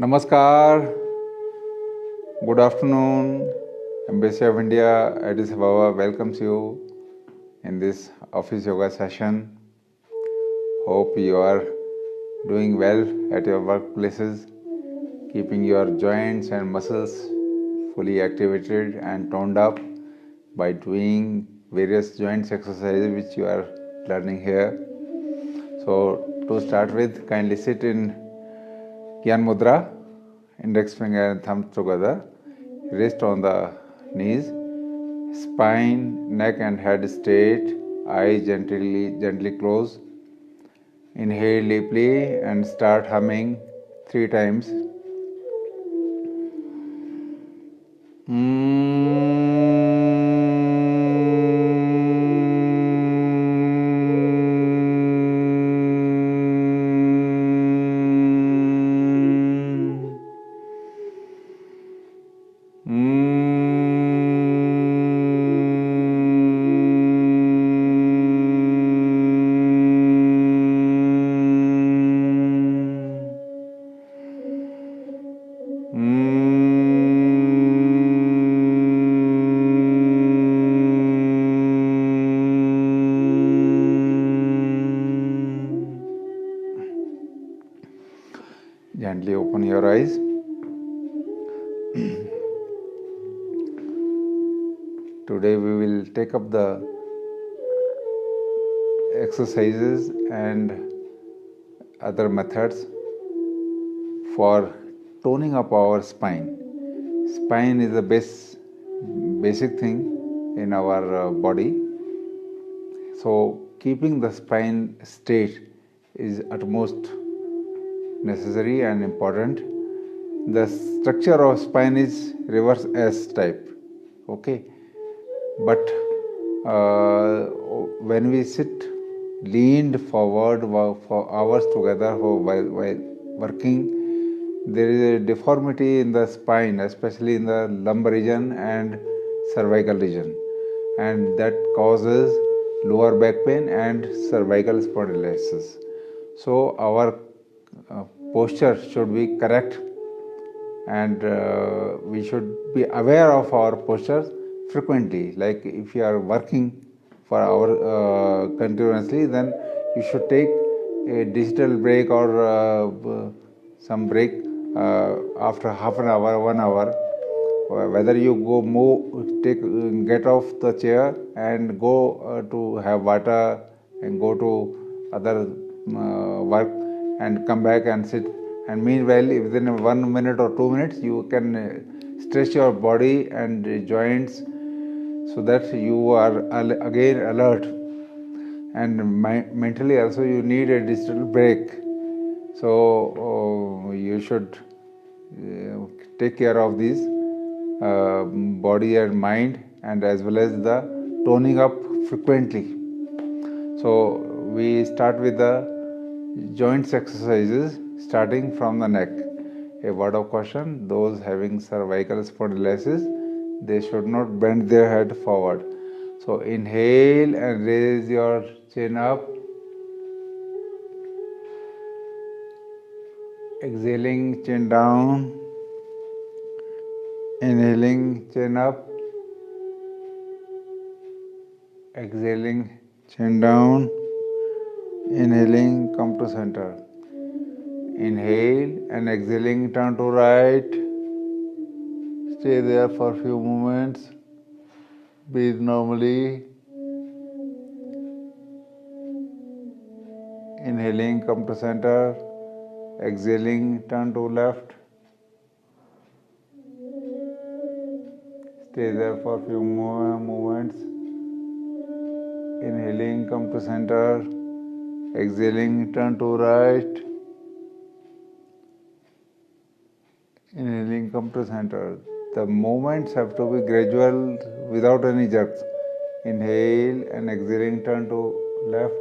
Namaskar, good afternoon. Embassy of India, Addis Ababa welcomes you in this office yoga session. Hope you are doing well at your workplaces, keeping your joints and muscles fully activated and toned up by doing various joints exercises which you are learning here. So to start with, kindly sit in Gyan Mudra, index finger and thumb together, rest on the knees, spine, neck and head straight, eyes gently close. Inhale deeply and start humming 3 times. Gently open your eyes. Today we will take up the exercises and other methods for toning up our spine. Spine is the basic thing in our body. So keeping the spine straight is utmost necessary and important. The structure of spine is reverse S type. Okay, but when we sit leaned forward for hours together while working, there is a deformity in the spine, especially in the lumbar region and cervical region, and that causes lower back pain and cervical spondylosis. So our posture should be correct, and we should be aware of our postures frequently. Like if you are working for hour continuously, then you should take a digital break or some break after half an hour, 1 hour. Whether you go get off the chair and go to have water and go to other work and come back and sit. And meanwhile, within 1 minute or 2 minutes, you can stretch your body and joints so that you are again alert. And mentally also you need a digital break. So you should take care of these body and mind, and as well as the toning up frequently. So we start with the joints exercises starting from the neck. A word of caution: those having cervical spondylosis, they should not bend their head forward. So inhale and raise your chin up. Exhaling, chin down. Inhaling, chin up. Exhaling, chin down. Inhaling, come to center. Inhale and exhaling, turn to right. Stay there for a few moments. Breathe normally. Inhaling, come to center. Exhaling, turn to left. Stay there for a few more moments. Inhaling, come to center. Exhaling, turn to right. Inhaling, come to center. The movements have to be gradual without any jerks. Inhale and exhaling, turn to left.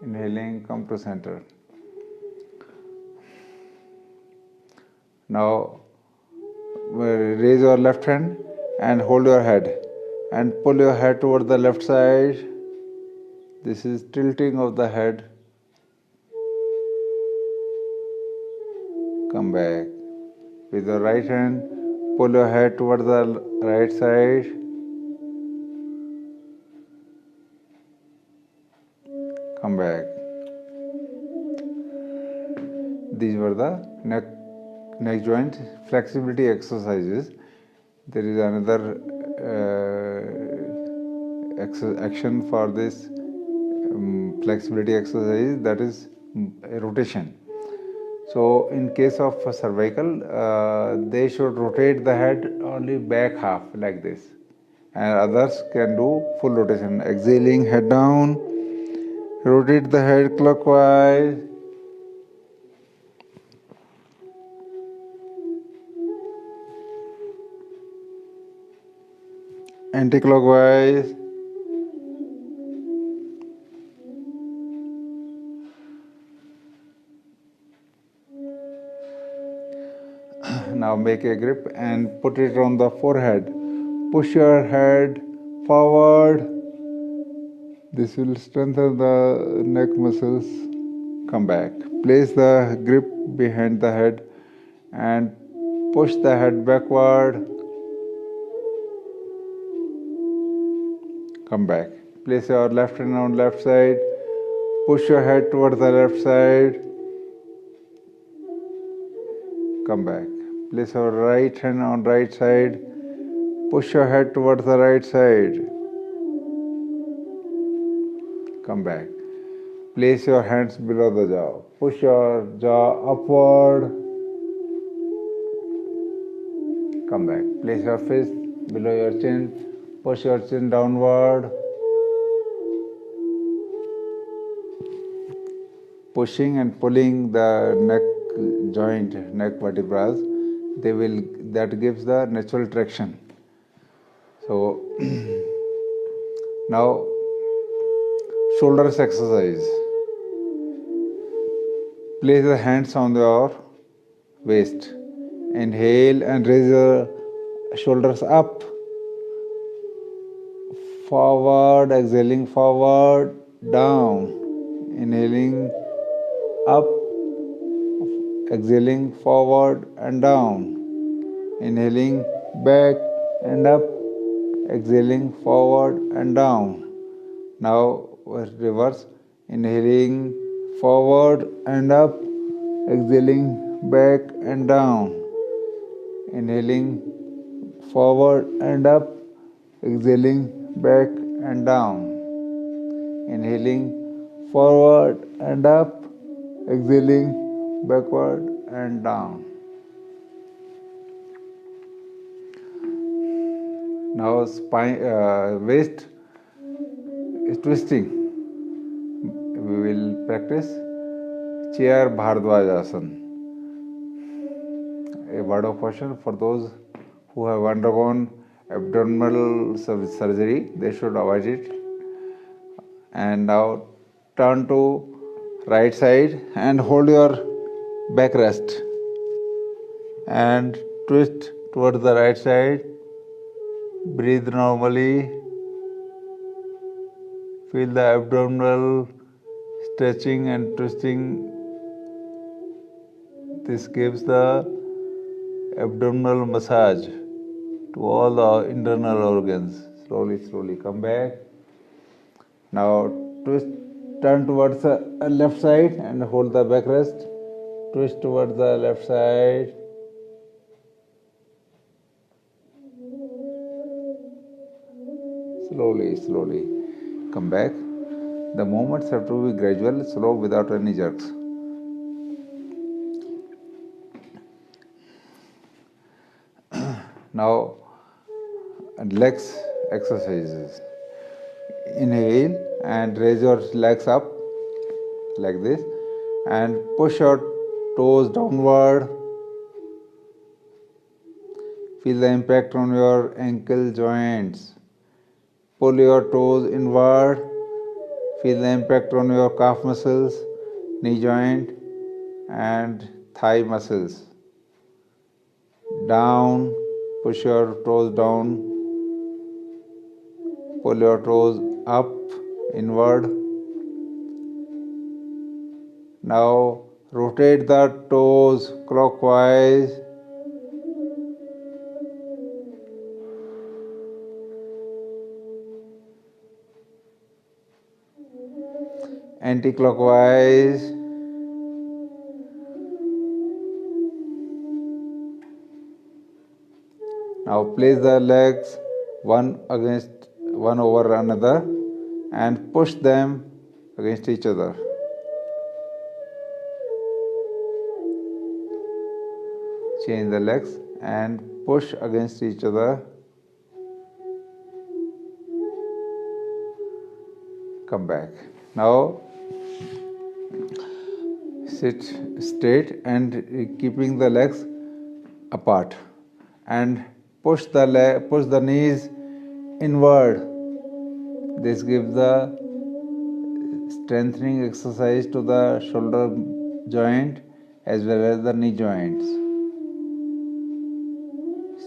Inhaling, come to center. Now raise your left hand and hold your head and pull your head toward the left side. This is tilting of the head. come back. With your right hand, pull your head towards the right side, come back. These were the neck joint flexibility exercises. There is another action for this flexibility exercise, that is rotation. So in case of cervical, they should rotate the head only back half like this, and others can do full rotation. Exhaling, head down, rotate the head clockwise, anti-clockwise, now make a grip and put it on the forehead. Push your head forward. This will strengthen the neck muscles. Come back. Place the grip behind the head and push the head backward. Come back. Place your left hand on left side. Push your head towards the left side. Come back. Place your right hand on right side. Push your head towards the right side. Come back. Place your hands below the jaw. Push your jaw upward. Come back. Place your fist below your chin. Push your chin downward. Pushing and pulling the neck joint, neck vertebrae, that gives the natural traction. So now shoulders exercise. Place the hands on your waist. Inhale and raise your shoulders up. Forward, exhaling forward, down. Inhaling up, exhaling forward and down. Inhaling back and up, exhaling forward and down. Now reverse. Inhaling forward and up, exhaling back and down. Inhaling forward and up, exhaling back and down. Inhaling forward and up, exhaling backward and down. Now waist is twisting. We will practice chair Bhardwaj Asana. A word of caution for those who have undergone abdominal surgery, they should avoid it. And now turn to right side and hold your backrest and twist towards the right side. Breathe normally. Feel the abdominal stretching and twisting. This gives the abdominal massage to all the internal organs. Slowly come back. Now twist, turn towards the left side and hold the backrest. Twist towards the left side. Slowly come back. The movements have to be gradual, slow, without any jerks. Now legs exercises. Inhale and raise your legs up like this and push your toes downward. Feel the impact on your ankle joints. Pull your toes inward. Feel the impact on your calf muscles, knee joint and thigh muscles. Down, push your toes down. Pull your toes up, inward. Now Rotate the toes clockwise. Anti-clockwise. Now place the legs one over another and push them against each other. Change the legs and push against each other. Come back. Now sit straight and keeping the legs apart and push the knees inward. This gives the strengthening exercise to the shoulder joint as well as the knee joints.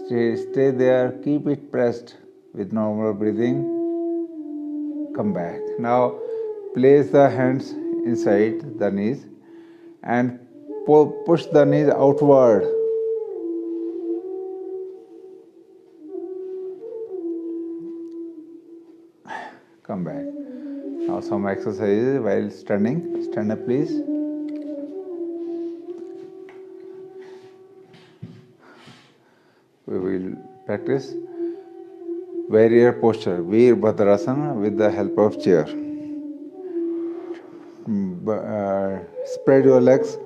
Stay there, keep it pressed with normal breathing. Come back. Now place the hands inside the knees and push the knees outward. Come back. Now some exercises while standing. Stand up please. We will practice warrior posture, Veerbhadrasana, with the help of chair. Spread your legs.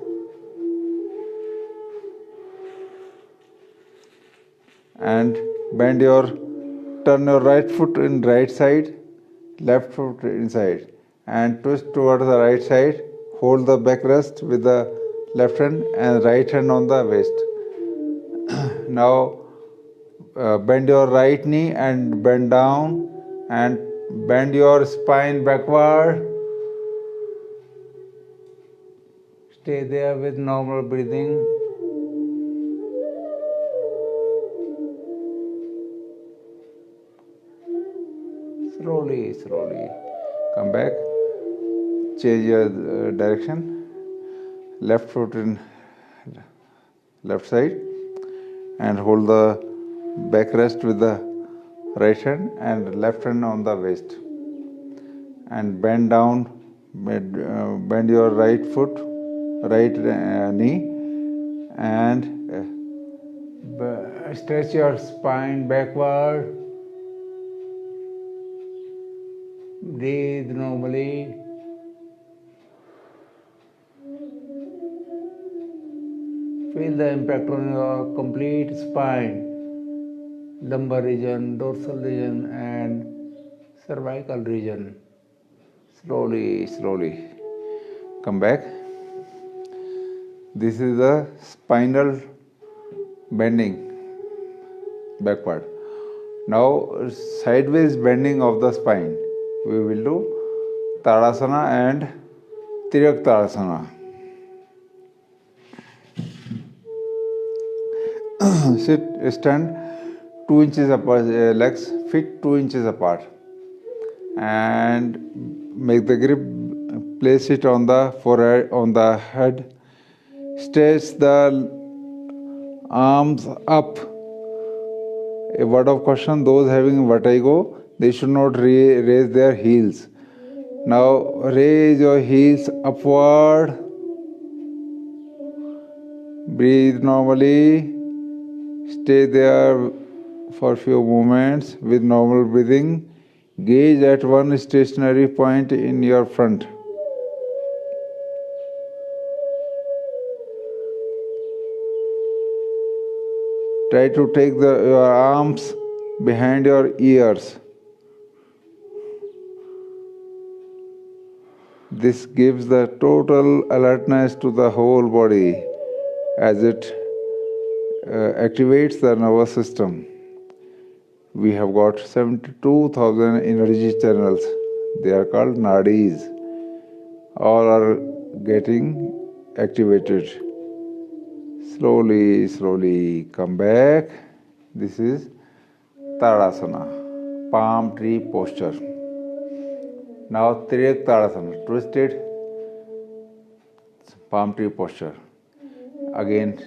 And turn your right foot in right side, left foot inside, and twist towards the right side. Hold the backrest with the left hand and right hand on the waist. Now bend your right knee and bend down and bend your spine backward. Stay there with normal breathing. Slowly. Come back. Change your direction. Left foot in left side and hold the backrest with the right hand and left hand on the waist. And bend down. Bend your right foot, right knee, and stretch your spine backward. Breathe normally. Feel the impact on your complete spine, lumbar region, dorsal region, and cervical region. Slowly. Come back. This is the spinal bending backward. Now sideways bending of the spine. We will do Tadasana and Tirak Tadasana. Stand 2 inches apart, legs feet 2 inches apart, and make the grip. Place it on the forehead, on the head. Stretch the arms up. A word of caution: those having vertigo, they should not raise their heels. Now raise your heels upward. Breathe normally. Stay there for few moments with normal breathing. Gaze at one stationary point in your front. Try to take your arms behind your ears. This gives the total alertness to the whole body as it activates the nervous system. We have got 72,000 energy channels. They are called nadis. All are getting activated. Slowly come back. This is Tadasana, palm tree posture. Now Tirak Tadasana, twist it, palm tree posture. Again,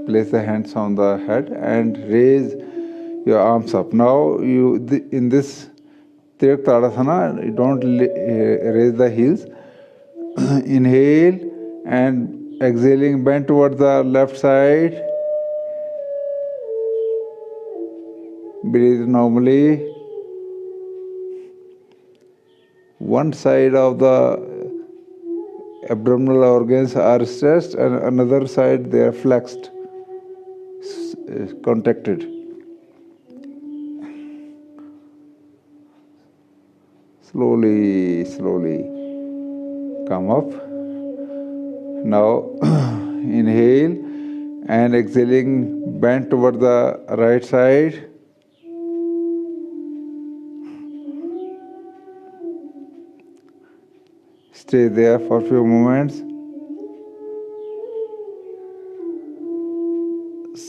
place the hands on the head and raise your arms up. Now, in this Tirak Tadasana, you don't raise the heels. Inhale and exhaling, bend towards the left side. Breathe normally. One side of the abdominal organs are stressed and another side they are flexed, contracted. Slowly, slowly come up. Now inhale and exhaling, bend toward the right side. Stay there for a few moments.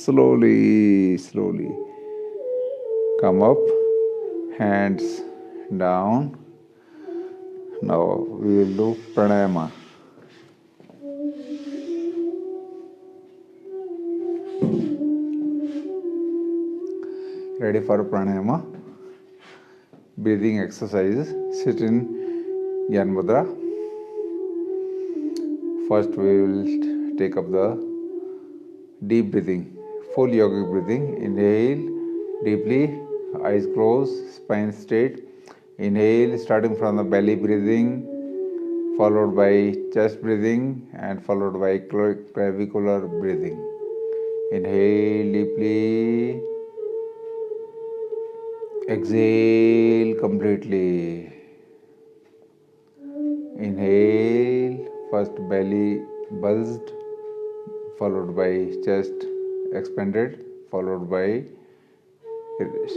Slowly, slowly come up, hands down. Now we will do pranayama. Ready for pranayama? Breathing exercises. Sit in Yan Mudra. First we will take up the deep breathing, full yogic breathing. Inhale deeply, eyes closed, spine straight. Inhale, starting from the belly breathing, followed by chest breathing, and followed by clavicular breathing. Inhale deeply, exhale completely. Inhale, first belly buzzed, followed by chest expanded, followed by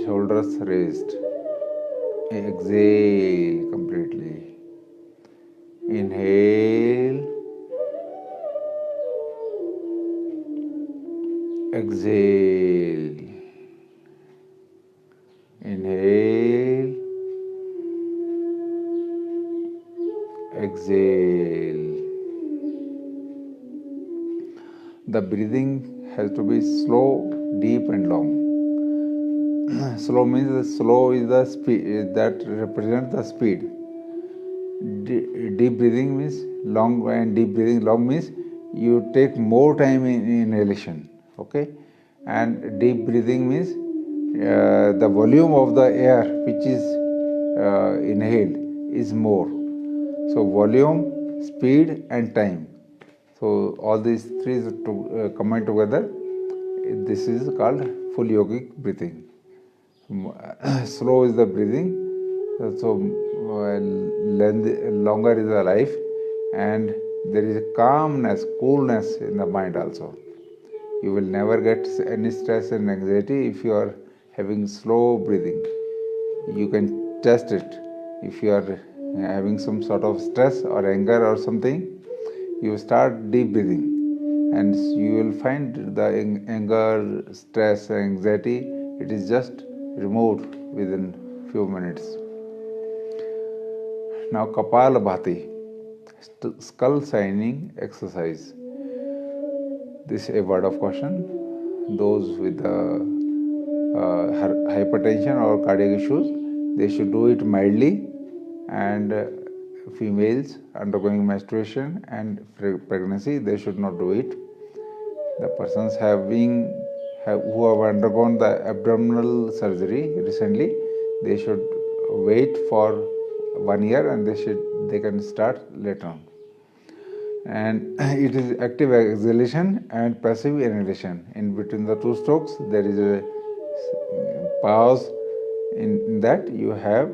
shoulders raised. Exhale completely. Inhale, exhale. Inhale, exhale. The breathing has to be slow, deep, and long. Slow means slow is the speed that represents the speed. Deep breathing means long, and deep breathing long means you take more time in inhalation. Okay, and deep breathing means the volume of the air which is inhaled is more. So volume, speed, and time. So all these three combined together, this is called full yogic breathing. Slow is the breathing, so longer is the life, and there is a calmness, coolness in the mind also. You will never get any stress and anxiety if you are having slow breathing. You can test it. If you are having some sort of stress or anger or something, you start deep breathing and you will find the anger, stress, anxiety, it is just removed within few minutes. Now Kapalabhati, skull signing exercise. This is a word of caution. Those with hypertension or cardiac issues, they should do it mildly, and females undergoing menstruation and pregnancy, they should not do it. The persons who have undergone the abdominal surgery recently, they should wait for 1 year and they can start later on. And it is active exhalation and passive inhalation. In between the two strokes, there is a pause. In that, you have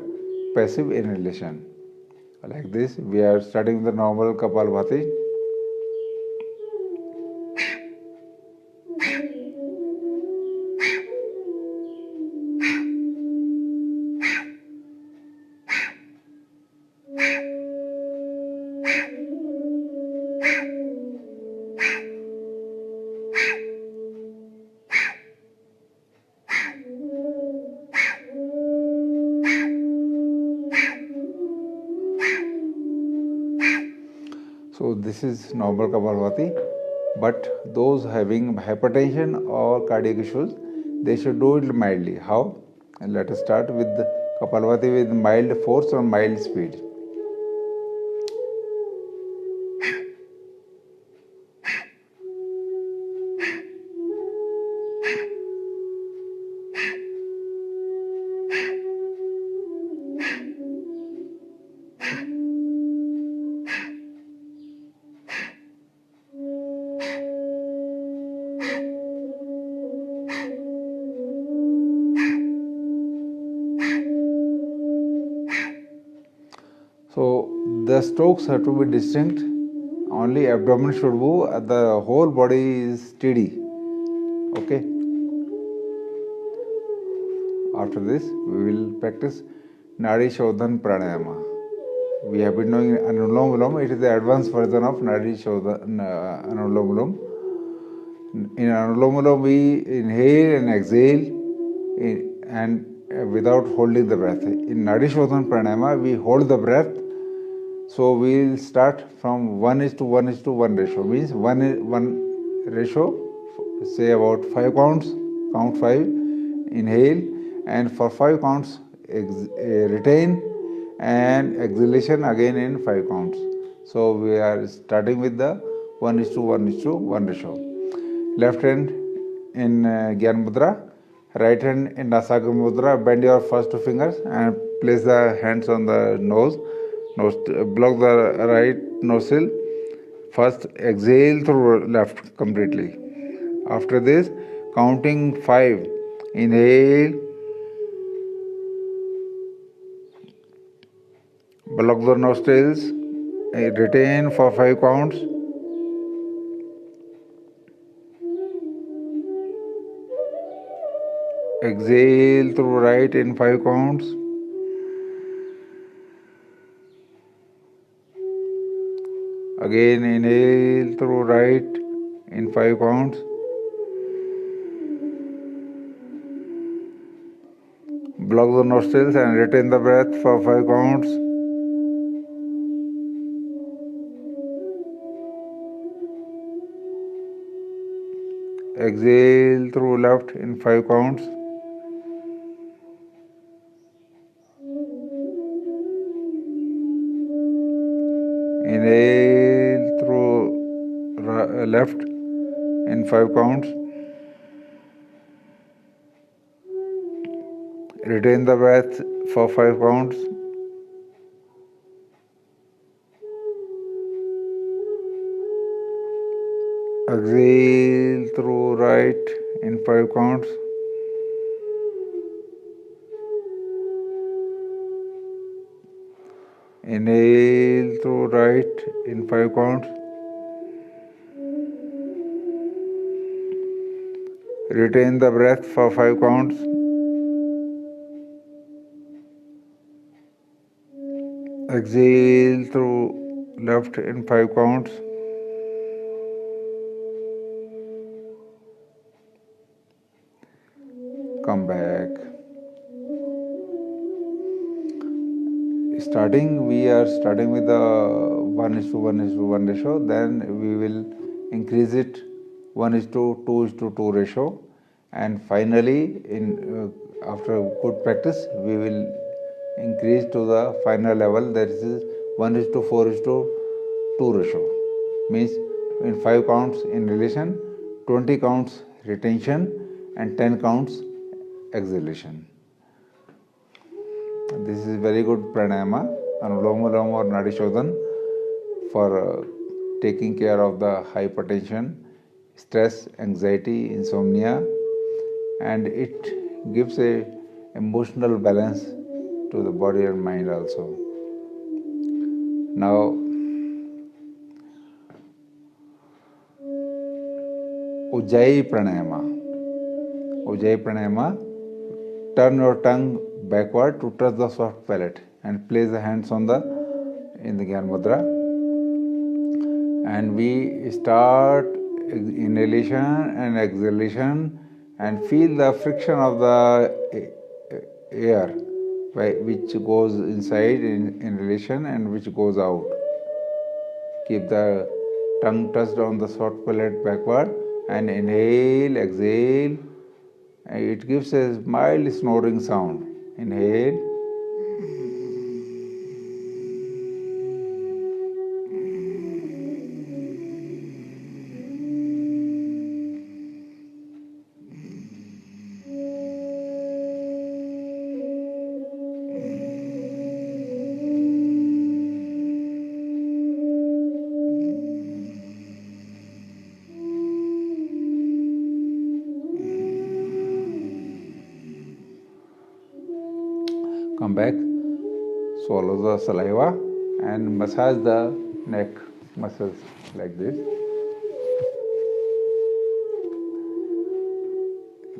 passive inhalation. Like this, we are starting the normal Kapalabhati. So this is normal Kapalbhati, but those having hypertension or cardiac issues, they should do it mildly. How? And let us start with Kapalbhati with mild force or mild speed. So the strokes have to be distinct. Only abdomen should move. The whole body is steady. Okay. After this, we will practice Nadi Shodhan Pranayama. We have been doing Anulom Vilom. It is the advanced version of Nadi Shodhan Anulom Vilom. In Anulom Vilom, we inhale and exhale and without holding the breath. In Nadi Shodhan Pranayama, we hold the breath. So we will start from 1:1:1 ratio. Means 1 ratio, say about 5 counts, count 5, inhale, and for 5 counts retain, and exhalation again in 5 counts. So we are starting with the 1:1:1 ratio. Left hand in Gyan Mudra, right hand in Nasagra Mudra. Bend your first 2 fingers and place the hands on the nose. Block the right nostril. First exhale through left completely. After this, counting 5, inhale, block the nostrils, retain for 5 counts. Exhale through right in 5 counts. Again inhale through right in 5 counts. Block the nostrils and retain the breath for 5 counts. Exhale through left in 5 counts. Inhale through left in 5 counts. Retain the breath for 5 counts. Exhale through right in 5 counts. Inhale through right in 5 counts. Retain the breath for 5 counts. Exhale through left in 5 counts. Come back. We are starting with the 1:1:1 ratio. Then we will increase it 1:2:2 ratio. And finally, after good practice, we will increase to the final level, that is 1:4:2 ratio. Means in 5 counts inhalation, 20 counts retention, and 10 counts exhalation. This is very good pranayama, Anulom Vilom or Nadi Shodhan, for taking care of the hypertension, stress, anxiety, insomnia, and it gives a emotional balance to the body and mind also. Now, Ujjayi Pranayama. Ujjayi Pranayama, turn your tongue backward to touch the soft palate and place the hands in the Gyan Mudra. And we start inhalation and exhalation and feel the friction of the air which goes inside in inhalation and which goes out. Keep the tongue touched on the soft palate backward and inhale, exhale. It gives a mild snoring sound. Inhale. Come back, swallow the saliva and massage the neck muscles like this.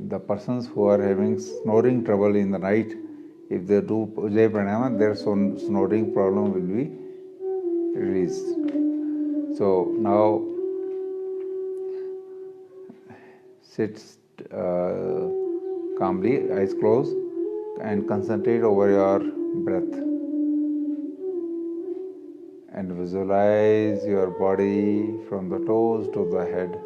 The persons who are having snoring trouble in the night, if they do Ujjayi Pranayama, their snoring problem will be released. So now sit calmly, eyes closed, and concentrate over your breath. And visualize your body from the toes to the head.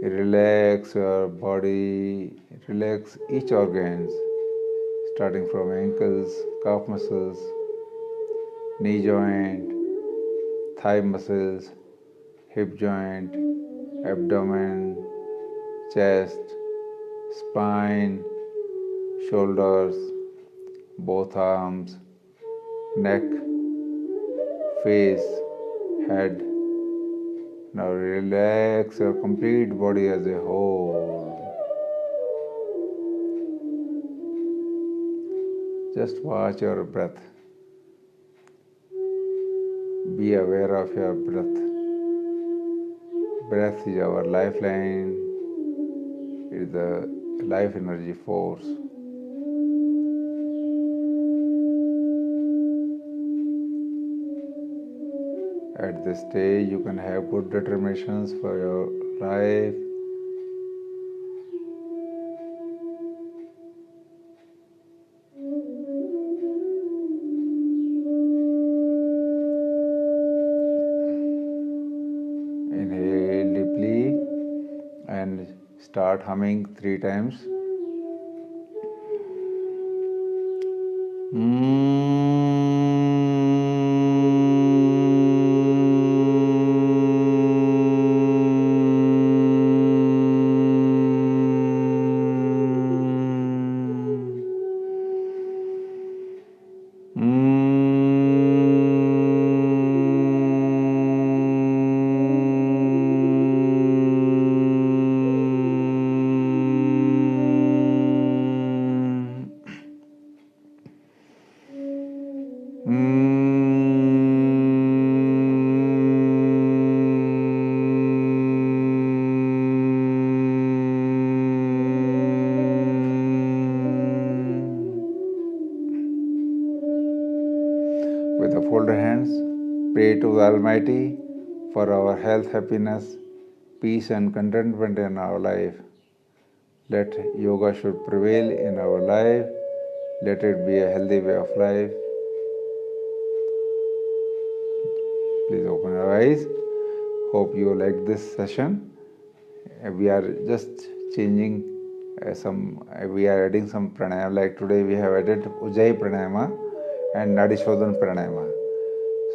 Relax your body, relax each organs, starting from ankles, calf muscles, knee joint, thigh muscles, hip joint, abdomen, chest, spine, shoulders, both arms, neck, face, head. Now relax your complete body as a whole. Just watch your breath. Be aware of your breath. Breath is our lifeline. It is the life energy force. At this stage, you can have good determinations for your life. Inhale deeply and start humming 3 times. With the folded hands, pray to the Almighty for our health, happiness, peace and contentment in our life. Let yoga should prevail in our life. Let it be a healthy way of life. Please open your eyes. Hope you like this session. We are just changing we are adding some pranayama. Like today we have added Ujjayi Pranayama and Nadi Shodhan Pranayama.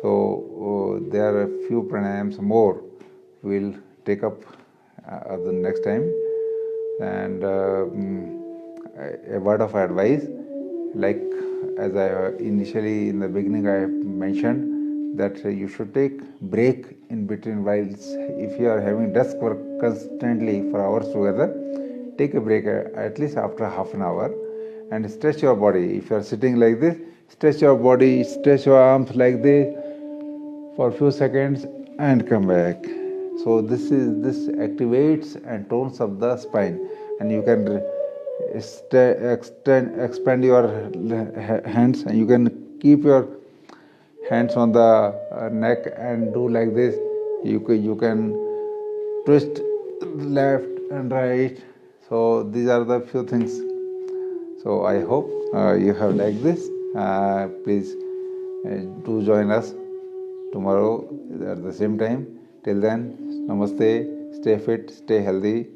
So there are a few pranayams more we'll take up the next time. And a word of advice, like as I initially in the beginning I mentioned that you should take break in between while if you are having desk work constantly for hours together, take a break at least after half an hour and stretch your body. If you are sitting like this, stretch your body, stretch your arms like this for a few seconds and come back. So this activates and tones up the spine, and you can expand your hands, and you can keep your hands on the neck and do like this. You can twist left and right. So these are the few things. So I hope you have liked this. Please do join us tomorrow at the same time. Till then, namaste, stay fit, stay healthy.